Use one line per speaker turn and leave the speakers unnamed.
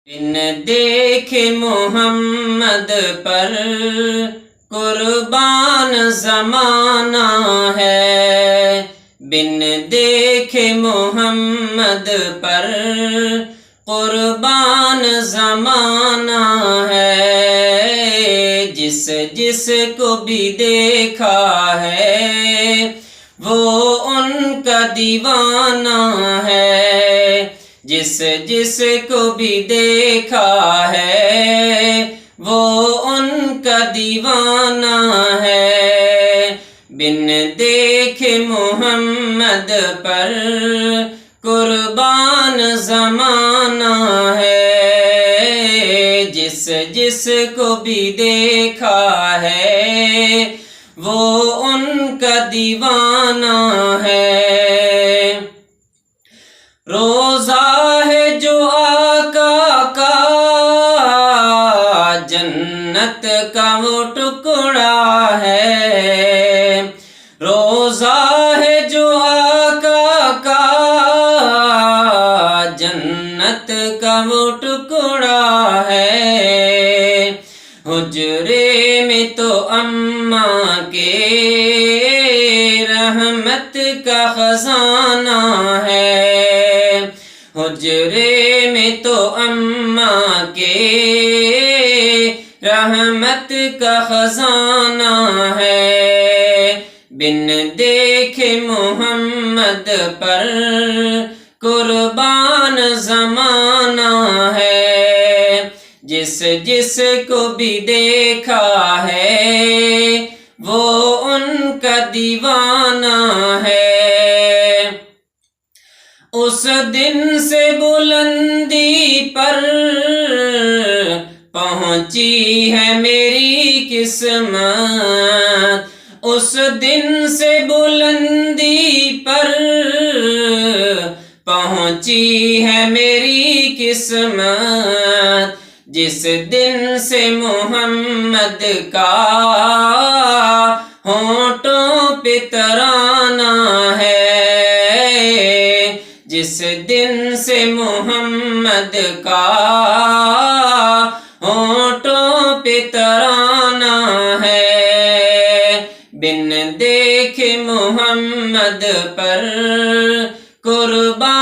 بن دیکھ محمد پر قربان زمانہ ہے، بن دیکھ محمد پر قربان زمانہ ہے، جس جس کو بھی دیکھا ہے وہ ان کا دیوانہ ہے، جس جس کو بھی دیکھا ہے وہ ان کا دیوانہ ہے، بن دیکھ محمد پر قربان زمانہ ہے، جس جس کو بھی دیکھا ہے وہ ان کا دیوانہ ہے۔ روزہ ہے جو آقا کا جنت کا وہ ٹکڑا ہے، روزہ ہے جو آقا کا جنت کا وہ ٹکڑا ہے، حجرے میں تو اماں کے رحمت کا خزانہ ہے، حجرے میں تو اماں کے رحمت کا خزانہ ہے، بن دیکھ محمد پر قربان زمانہ ہے، جس جس کو بھی دیکھا ہے وہ ان کا دیوانہ ہے۔ اس دن سے بلندی پر پہنچی ہے میری قسمت، اس دن سے بلندی پر پہنچی ہے میری قسمت، جس دن سے محمد کا ہونٹوں پہ ترانہ ہے، جس دن سے محمد کا ہونٹوں پہ ترانہ ہے، بن دیکھ محمد پر قربان